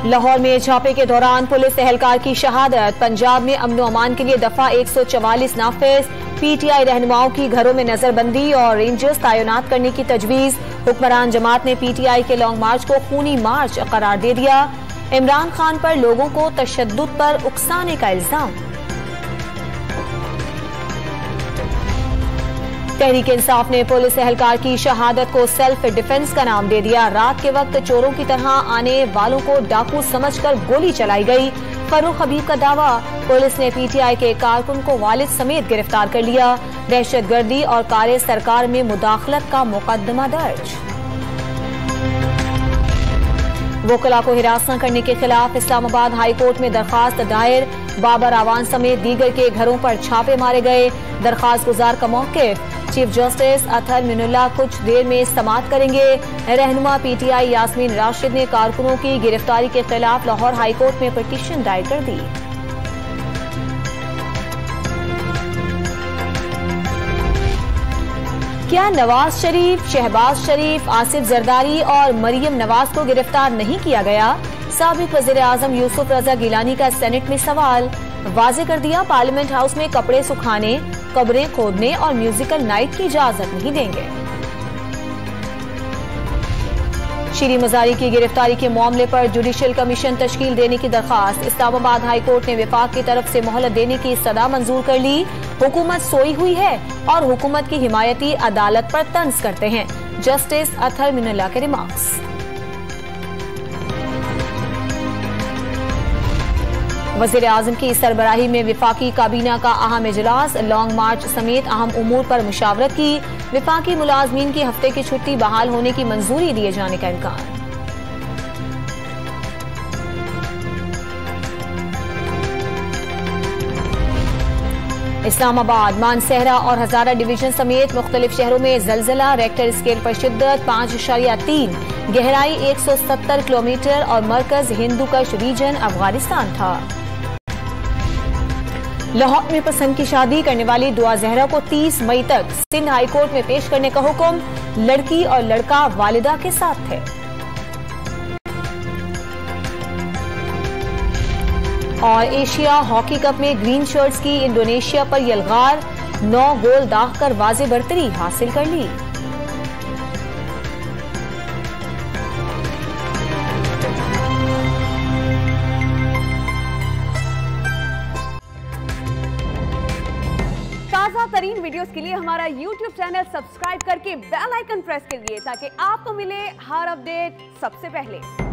लाहौर में छापे के दौरान पुलिस एहलकार की शहादत। पंजाब में अमन अमान के लिए दफा 144 नाफिज। पीटीआई रहनुमाओं की घरों में नजरबंदी और रेंजर्स तैनात करने की तजवीज। हुक्मरान जमात ने पीटीआई के लॉन्ग मार्च को खूनी मार्च करार दे दिया। इमरान खान पर लोगों को तशद्दुद पर उकसाने का इल्जाम। तहरीक इंसाफ ने पुलिस एहलकार की शहादत को सेल्फ डिफेंस का नाम दे दिया। रात के वक्त चोरों की तरह आने वालों को डाकू समझकर गोली चलाई गई। फरूख हबीब का दावा, पुलिस ने पीटीआई के कारकुन को वालिद समेत गिरफ्तार कर लिया। दहशतगर्दी और कार्य सरकार में मुदाखलत का मुकदमा दर्ज। वोकला को हिरासत न करने के खिलाफ इस्लामाबाद हाई कोर्ट में दरखास्त दायर। बाबर आवान समेत दीगर के घरों पर छापे मारे गए। दरखास्त गुजार का मौक़िफ़, चीफ जस्टिस अतहर मिनुल्लाह कुछ देर में समाअत करेंगे। रहनुमा पीटीआई यास्मीन राशिद ने कारकुनों की गिरफ्तारी के खिलाफ लाहौर हाई कोर्ट में पिटीशन दायर कर दी। क्या नवाज शरीफ, शहबाज शरीफ, आसिफ जरदारी और मरियम नवाज को गिरफ्तार नहीं किया गया? साबिक वज़ीर आज़म यूसुफ रजा गिलानी का सेनेट में सवाल। वाज़े कर दिया, पार्लियामेंट हाउस में कपड़े सुखाने, कब्रें खोदने और म्यूजिकल नाइट की इजाजत नहीं देंगे। शीरी मजारी की गिरफ्तारी के मामले पर जुडिशियल कमीशन तश्कील देने की दरखास्त। इस्लामाबाद हाई कोर्ट ने विफाक की तरफ से मोहलत देने की सदा मंजूर कर ली। हुकूमत सोई हुई है और हुकूमत की हिमायती अदालत पर तंज करते हैं। जस्टिस अतहर मिनुल्लाह के रिमार्क्स। वज़ीर आज़म की सरबराही में विफाकी काबीना का अहम इजलास। लॉन्ग मार्च समेत अहम उमूर पर मुशावरत की। विफाकी मुलाजमीन की हफ्ते की छुट्टी बहाल होने की मंजूरी दिए जाने का इम्कान। इस्लामाबाद, मानसहरा और हजारा डिवीजन समेत मुख्तलिफ शहरों में जलजला। रेक्टर स्केल पर शिद्दत 5.3, गहराई 170 किलोमीटर और मरकज हिंदुकश रीजन अफगानिस्तान था। लाहौर में पसंद की शादी करने वाली दुआ जहरा को 30 मई तक सिंध हाई कोर्ट में पेश करने का हुक्म। लड़की और लड़का वालिदा के साथ थे। और एशिया हॉकी कप में ग्रीन शर्ट्स की इंडोनेशिया पर यलगार। 9 गोल दागकर वाज़े बरतरी हासिल कर ली। ताज़ा तरीन वीडियोस के लिए हमारा YouTube चैनल सब्सक्राइब करके बेल आइकन प्रेस करिए ताकि आपको मिले हर अपडेट सबसे पहले।